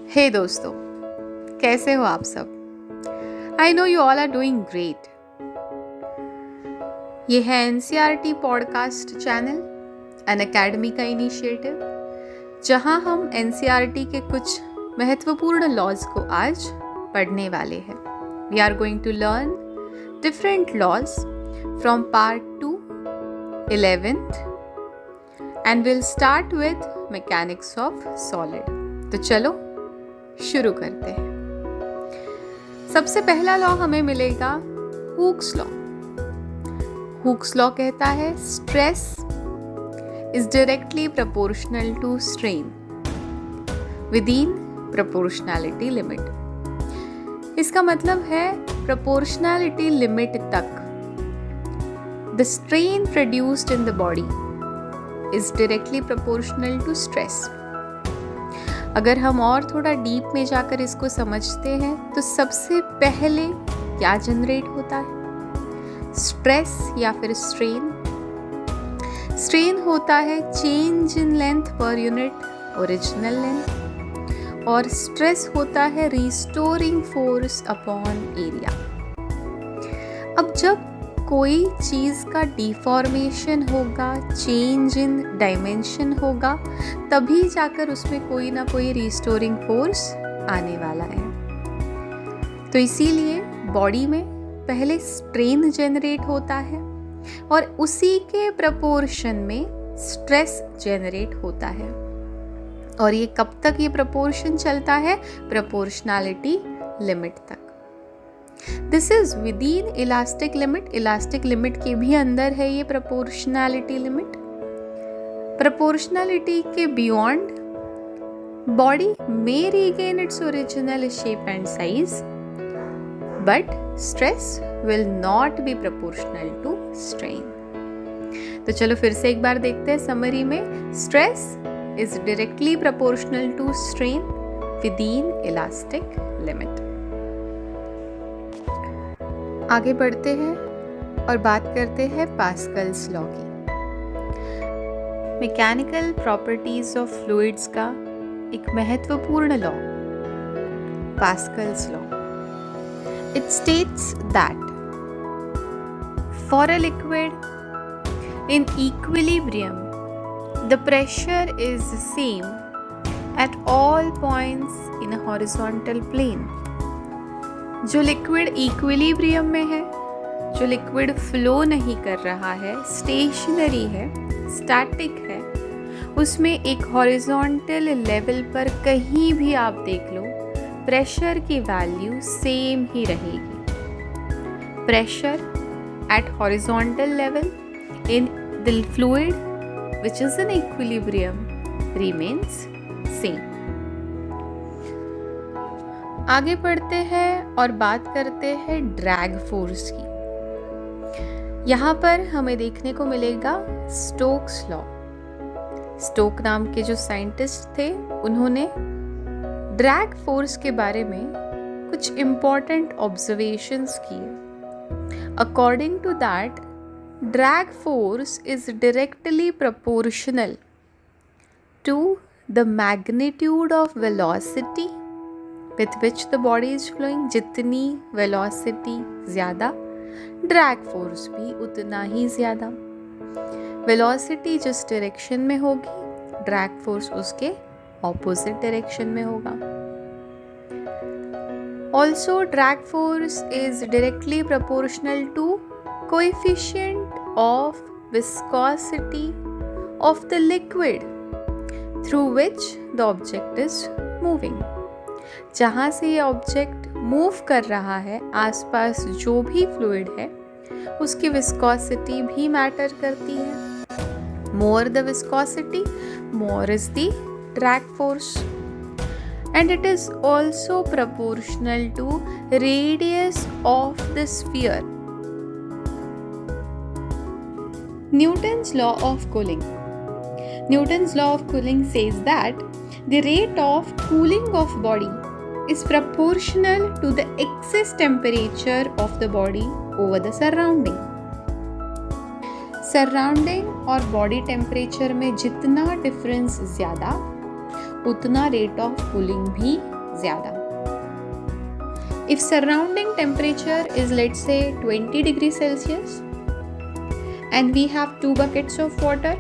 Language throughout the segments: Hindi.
हे दोस्तों, कैसे हो आप सब? I know you all are doing great. ये है NCERT podcast channel, an academy का इनिशिएटिव, जहां हम NCERT के कुछ महत्वपूर्ण लॉज को आज पढ़ने वाले हैं। We are going to learn different laws from part 2 11th and will start with mechanics of solid. तो चलो शुरू करते हैं। सबसे पहला लॉ हमें मिलेगा हुक्स लॉ। हुक्स लॉ कहता है stress is directly proportional to strain within proportionality limit. इसका मतलब है प्रोपोर्शनैलिटी लिमिट तक the strain produced in the body is directly proportional to stress. अगर हम और थोड़ा डीप में जाकर इसको समझते हैं तो सबसे पहले क्या जनरेट होता है? स्ट्रेस या फिर स्ट्रेन। स्ट्रेन होता है change in length per unit original length, और स्ट्रेस होता है रिस्टोरिंग फोर्स अपॉन एरिया। अब जब कोई चीज़ का डिफॉर्मेशन होगा, चेंज इन डायमेंशन होगा, तभी जाकर उसमें कोई ना कोई रिस्टोरिंग फोर्स आने वाला है। तो इसीलिए बॉडी में पहले स्ट्रेन जनरेट होता है और उसी के प्रपोर्शन में स्ट्रेस जनरेट होता है। और ये कब तक ये प्रपोर्शन चलता है? प्रोपोर्शनैलिटी लिमिट तक। This is within elastic limit. Elastic limit के भी अंदर है ये प्रोपोर्शनैलिटी लिमिट। प्रोपोर्शनैलिटी के बियॉन्ड बॉडी मे regain its original shape and size, but stress will not be proportional to strain. तो चलो फिर से एक बार देखते हैं समरी में। Stress is directly proportional to strain within elastic limit. आगे बढ़ते हैं और बात करते हैं पास्कल्स लॉ की। मैकेनिकल प्रॉपर्टीज ऑफ फ्लूइड्स का एक महत्वपूर्ण law, Pascal's law. It states that for a liquid in equilibrium the pressure is same at all points in a horizontal plane. जो लिक्विड इक्विलिब्रियम में है, जो लिक्विड फ्लो नहीं कर रहा है, स्टेशनरी है, स्टैटिक है, उसमें एक हॉरिजॉन्टल लेवल पर कहीं भी आप देख लो, प्रेशर की वैल्यू सेम ही रहेगी। Pressure at horizontal level in the fluid which is in equilibrium remains same. आगे बढ़ते हैं और बात करते हैं ड्रैग फोर्स की। यहाँ पर हमें देखने को मिलेगा स्टोक्स लॉ। स्टोक नाम के जो साइंटिस्ट थे, उन्होंने ड्रैग फोर्स के बारे में कुछ इम्पॉर्टेंट ऑब्जर्वेशंस किए। According to that, drag force is directly proportional to the magnitude of velocity with which the body is flowing। जितनी velocity ज़्यादा, drag force भी उतना ही ज़्यादा। velocity जिस direction में होगी, drag force उसके opposite direction में होगा। Also, drag force is directly proportional to coefficient of viscosity of the liquid through which the object is moving। जहाँ से ये ऑब्जेक्ट मूव कर रहा है, आसपास जो भी फ्लूइड है, उसकी विस्कोसिटी भी मैटर करती है। More the viscosity, more is the drag force, and it is also proportional to radius of the sphere. Newton's law of cooling. Newton's law of cooling says that the rate of cooling of body is proportional to the excess temperature of the body over the surrounding। Surrounding और बॉडी टेम्परेचर में जितना डिफरेंस ज़्यादा, उतना रेट ऑफ कूलिंग भी ज़्यादा। If surrounding temperature is let's say 20 degrees Celsius and we have 2 buckets of water,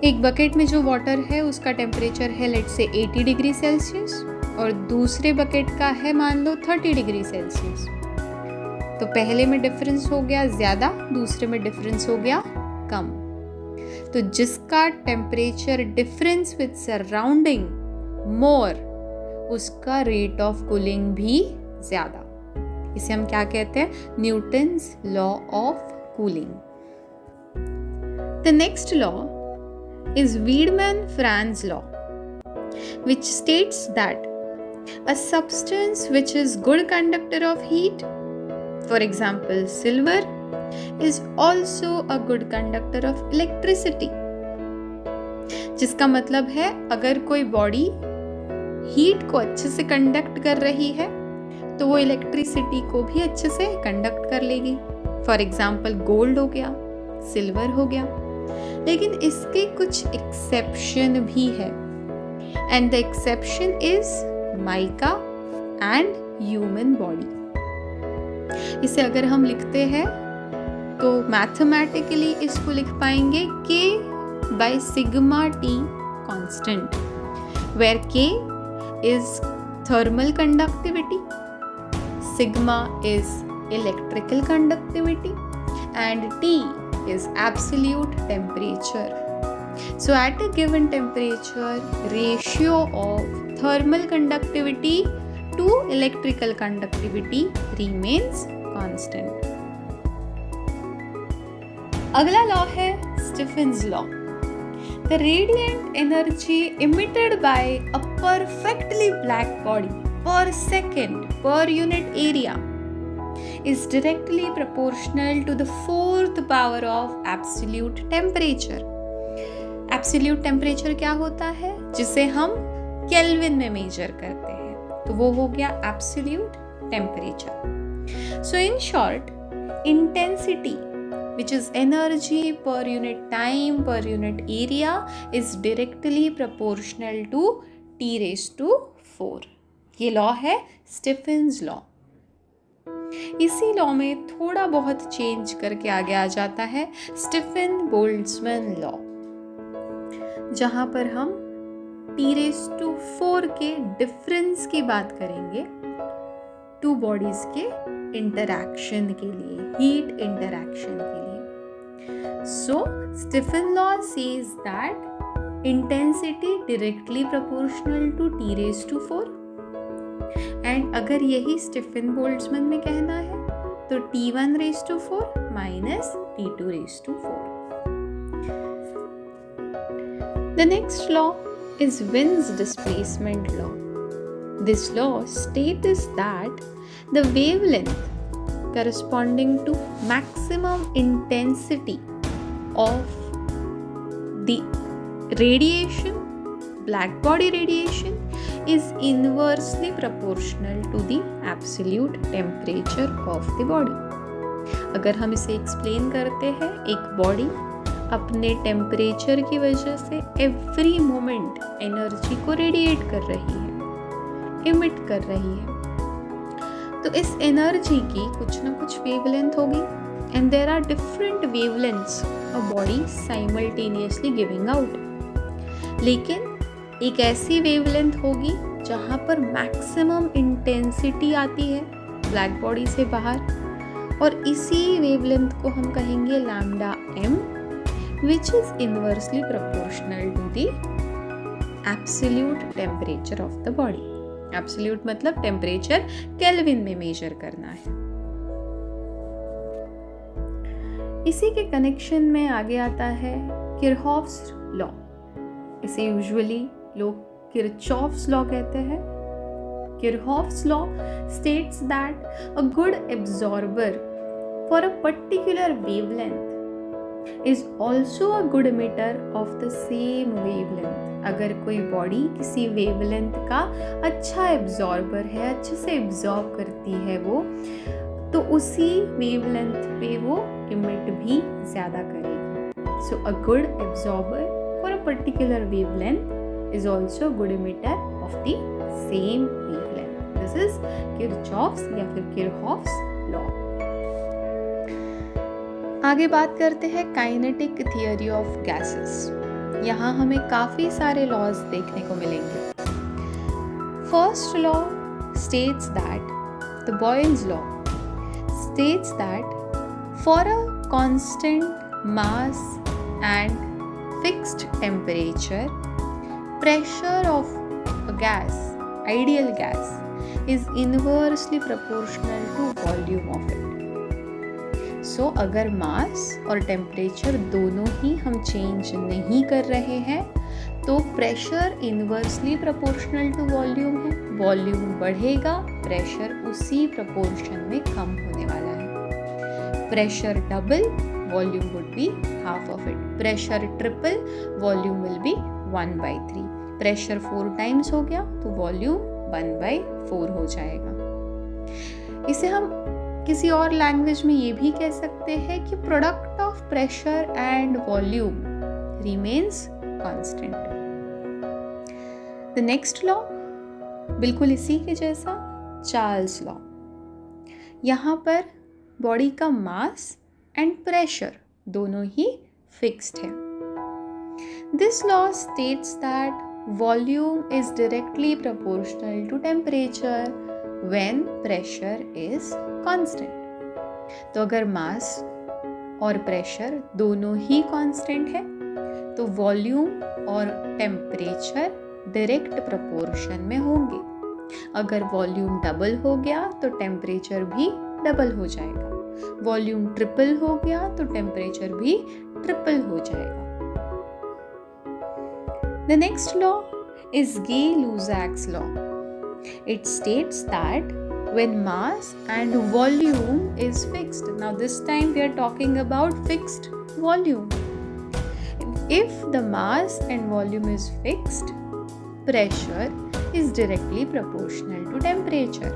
एक बकेट में जो वाटर है उसका टेम्परेचर है लेट्स से 80 डिग्री सेल्सियस और दूसरे बकेट का है मान लो 30 डिग्री सेल्सियस। तो पहले में डिफरेंस हो गया ज़्यादा, दूसरे में डिफरेंस हो गया कम। तो जिसका टेम्परेचर डिफरेंस विद सराउंडिंग मोर, उसका रेट ऑफ कूलिंग भी ज़्यादा। इसे हम क्या कहते हैं? Newton's law of cooling. The next law is Wiedemann-Franz law, which states that a substance which is good conductor of heat, for example silver, is also a good conductor of electricity. जिसका मतलब है अगर कोई बॉडी हीट को अच्छे से कंडक्ट कर रही है तो वो इलेक्ट्रिसिटी को भी अच्छे से कंडक्ट कर लेगी। फॉर एग्जाम्पल गोल्ड हो गया, सिल्वर हो गया। लेकिन इसके कुछ एक्सेप्शन भी है and the exception is mica and human body. इसे अगर हम लिखते हैं तो मैथमेटिकली इसको लिख पाएंगे K by sigma T constant, where K is thermal conductivity, sigma is electrical conductivity and T is absolute temperature. So at a given temperature, ratio of thermal conductivity to electrical conductivity remains constant. अगला लॉ है Stephen's law. The radiant energy emitted by a perfectly black body per second per unit area is directly proportional to the fourth power of absolute temperature. Absolute temperature क्या होता है? जिसे हम केल्विन में मेजर करते हैं, तो वो हो गया absolute temperature. So in short, intensity, which is energy per unit time per unit area, is directly proportional to T raised to 4. ये लॉ है स्टीफेंस लॉ। इसी लॉ में थोड़ा बहुत चेंज करके आगे आ जाता है स्टीफन बोल्ट्जमैन लॉ, जहां पर हम T⁴ के डिफरेंस की बात करेंगे टू बॉडीज के इंटरैक्शन के लिए, हीट इंटरैक्शन के लिए। So Stefan law says that intensity directly proportional to T⁴, and अगर यही स्टीफन बोल्ट्जमैन में कहना है तो T⁴ minus T⁴। The next law is Wien's displacement law. This law states that the wavelength corresponding to maximum intensity of the radiation, black body radiation, is inversely proportional to the absolute temperature of the body. अगर हम इसे एक्सप्लेन करते हैं, एक बॉडी अपने टेम्परेचर की वजह से एवरी मोमेंट एनर्जी को रेडिएट कर रही है, इमिट कर रही है। तो इस एनर्जी की कुछ ना कुछ वेवलेंथ होगी and there are different wavelengths a body simultaneously giving out. लेकिन एक ऐसी वेवलेंथ होगी जहाँ पर मैक्सिमम इंटेंसिटी आती है ब्लैक बॉडी से बाहर, और इसी वेवलेंथ को हम कहेंगे lambda m, which is inversely proportional to the absolute temperature of the body. Absolute मतलब टेम्परेचर केल्विन में मेजर करना है। इसी के कनेक्शन में आगे आता है किरचॉफ्स लॉ। इसे यूजुअली लोग किरचॉफ्स लॉ कहते हैं। Kirchhoff's law states that a good absorber for a particular wavelength is also a good emitter of the same wavelength. अगर कोई बॉडी किसी वेवलेंथ का अच्छा एब्जॉर्बर है, अच्छे से एब्जॉर्ब करती है वो, तो उसी वेवलेंथ पे वो इमिट भी ज़्यादा करेगी। So a good absorber for a particular wavelength is also good emitter of the same wavelength. This is Kirchhoff's या फिर Kirchhoff's law. आगे बात करते हैं काइनेटिक थियरी ऑफ गैसेस. यहाँ हमें काफ़ी सारे लॉज देखने को मिलेंगे. First law states that the Boyle's law states that for a constant mass and fixed temperature, pressure of a gas, ideal gas, is inversely proportional to volume of it. So अगर मास और टेम्परेचर दोनों ही हम चेंज नहीं कर रहे हैं तो pressure inversely proportional to volume है. वॉल्यूम बढ़ेगा, प्रेशर उसी प्रोपोर्शन में कम होने वाला है. Pressure double, volume would be half of it. Pressure triple, volume will be 1/3. Pressure 4 times हो गया तो वॉल्यूम 1/4 हो जाएगा. इसे हम किसी और लैंग्वेज में ये भी कह सकते हैं कि product of pressure and volume remains constant. The next law बिल्कुल इसी के जैसा, चार्ल्स लॉ. यहाँ पर बॉडी का मास एंड प्रेशर दोनों ही फिक्स्ड है. This law states that volume is directly proportional to temperature when pressure is constant. तो अगर मास और प्रेशर दोनों ही कांस्टेंट है तो वॉल्यूम और टेम्परेचर डायरेक्ट प्रोपोर्शन में होंगे. अगर वॉल्यूम डबल हो गया तो टेम्परेचर भी डबल हो जाएगा. वॉल्यूम ट्रिपल हो गया तो टेम्परेचर भी ट्रिपल हो जाएगा. The next law is Gay Lussac's law. It states that when mass and volume is fixed, now this time we are talking about fixed volume. If the mass and volume is fixed, pressure is directly proportional to temperature.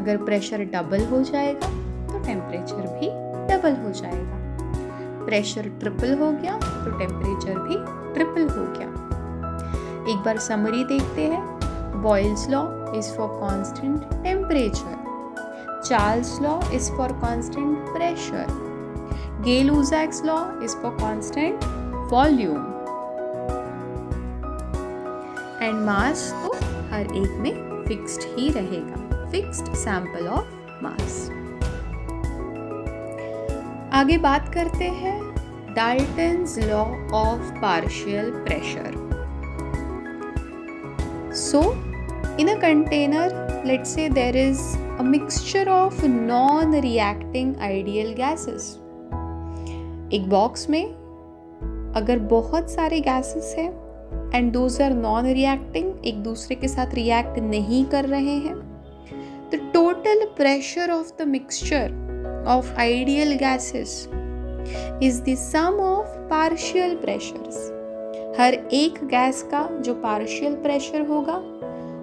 अगर प्रेशर डबल हो जाएगा तो टेम्परेचर भी डबल हो जाएगा. प्रेशर ट्रिपल हो गया तो टेम्परेचर भी ट्रिपल हो गया. एक बार समरी देखते हैं. Boyle's law is for constant temperature. Charles' law is for constant pressure. Gay-Lussac's law is for constant volume. And mass तो हर एक में fixed ही रहेगा. Fixed sample of mass. आगे बात करते हैं Dalton's law of partial pressure. So, in a container, let's say there is a mixture of non-reacting ideal gases. एक बॉक्स में अगर बहुत सारे gases हैं and those are non-reacting, एक दूसरे के साथ react नहीं कर रहे हैं, the total pressure of the mixture of ideal gases is the sum of partial pressures. हर एक गैस का जो पार्शियल प्रेशर होगा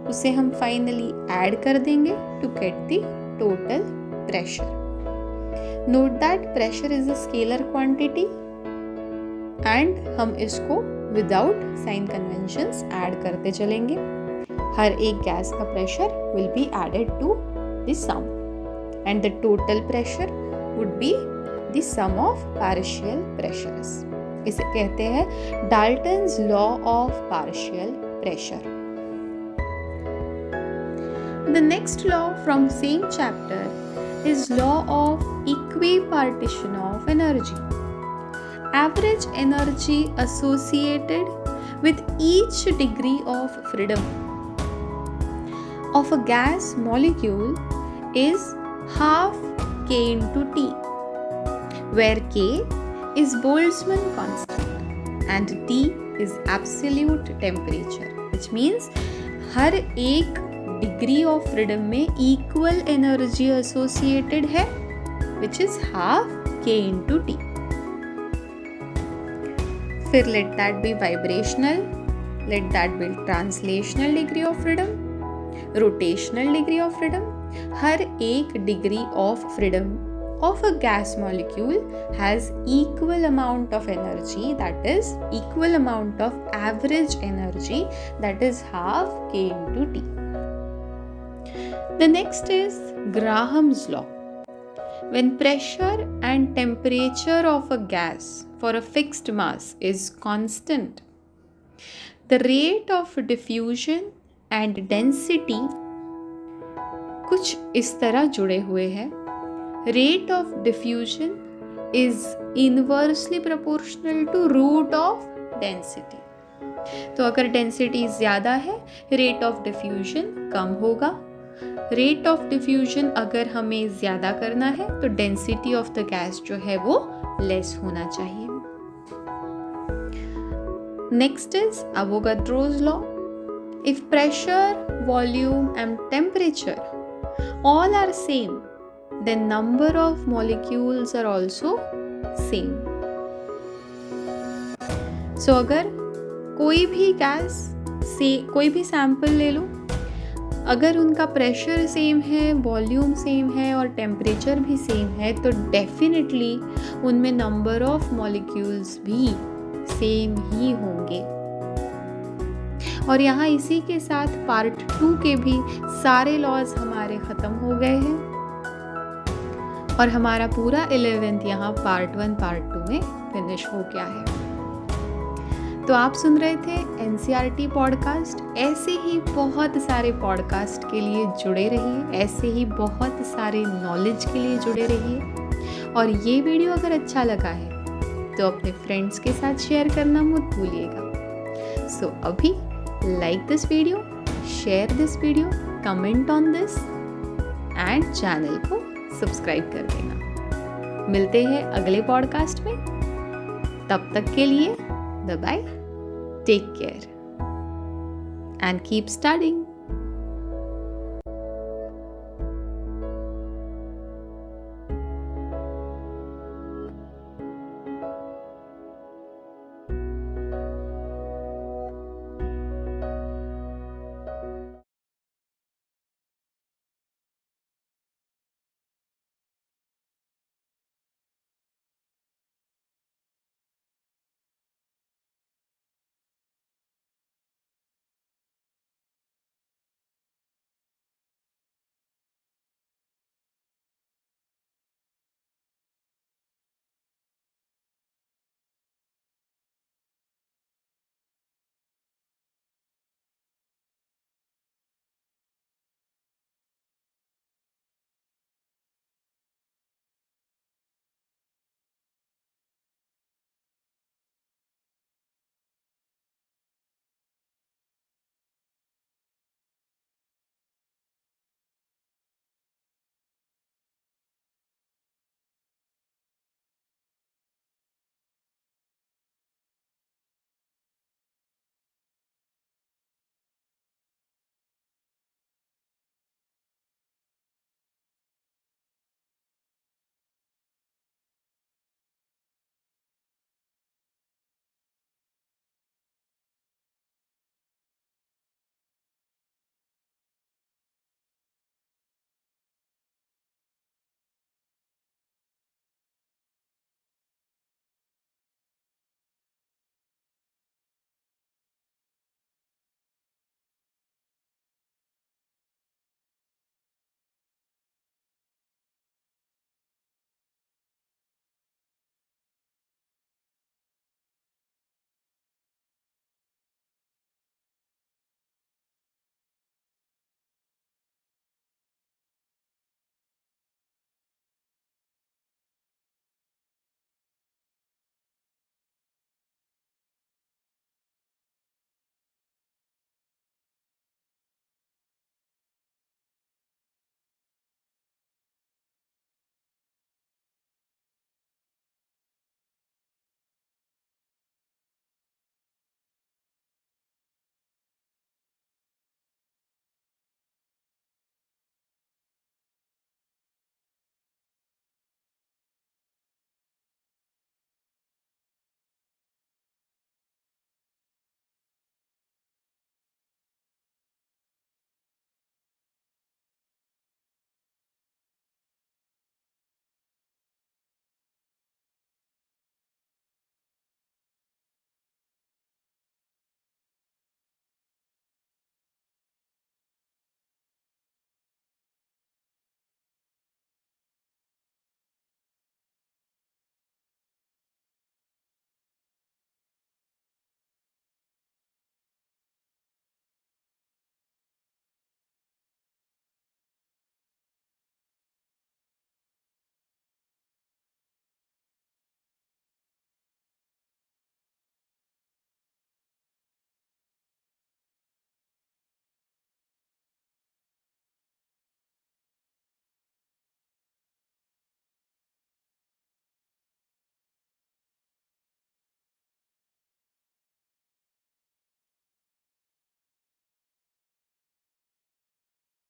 उसे हम फाइनली ऐड कर देंगे to get the total pressure. Note that pressure is a scalar quantity and हम इसको विदाउट साइन कन्वेंशंस ऐड करते चलेंगे. हर एक गैस का pressure will be added to the sum and the total pressure would be the sum of partial pressures. इसे कहते हैं Dalton's law of partial pressure. The next law from same chapter is law of equipartition of energy. Average energy associated with each degree of freedom of a gas molecule is half k into t, where k is Boltzmann constant and T is absolute temperature, which means हर एक डिग्री ऑफ फ्रीडम में इक्वल एनर्जी एसोसिएटेड है which is half k into T. फिर let that be vibrational, let that be translational degree of freedom, rotational degree of freedom. हर एक degree of freedom of a gas molecule has equal amount of energy, that is equal amount of average energy, that is half K into T. The next is Graham's law. When pressure and temperature of a gas for a fixed mass is constant, the rate of diffusion and density कुछ इस तरह जुड़े हुए हैं. Rate of diffusion is inversely proportional to root of density. तो अगर डेंसिटी ज़्यादा है, रेट ऑफ डिफ्यूजन कम होगा. रेट ऑफ डिफ्यूजन अगर हमें ज़्यादा करना है तो डेंसिटी ऑफ द गैस जो है वो लेस होना चाहिए. Next is Avogadro's law. If pressure, volume and temperature all are same, then number of molecules are also same. So अगर कोई भी गैस से कोई भी सैंपल ले लो, अगर उनका प्रेशर सेम है, वॉल्यूम सेम है और टेम्परेचर भी सेम है तो डेफिनेटली उनमें नंबर ऑफ मॉलिक्यूल्स भी सेम ही होंगे. और यहाँ इसी के साथ पार्ट 2 के भी सारे लॉज हमारे ख़त्म हो गए हैं और हमारा पूरा 11th यहाँ पार्ट 1 पार्ट 2 में फिनिश हो गया है. तो आप सुन रहे थे NCERT पॉडकास्ट. ऐसे ही बहुत सारे पॉडकास्ट के लिए जुड़े रहिए, ऐसे ही बहुत सारे नॉलेज के लिए जुड़े रहिए. और ये वीडियो अगर अच्छा लगा है तो अपने फ्रेंड्स के साथ शेयर करना मत भूलिएगा. सो अभी like this video, share this video, comment on this and channel को सब्सक्राइब कर देना. मिलते हैं अगले पॉडकास्ट में. तब तक के लिए bye bye, take care and keep studying.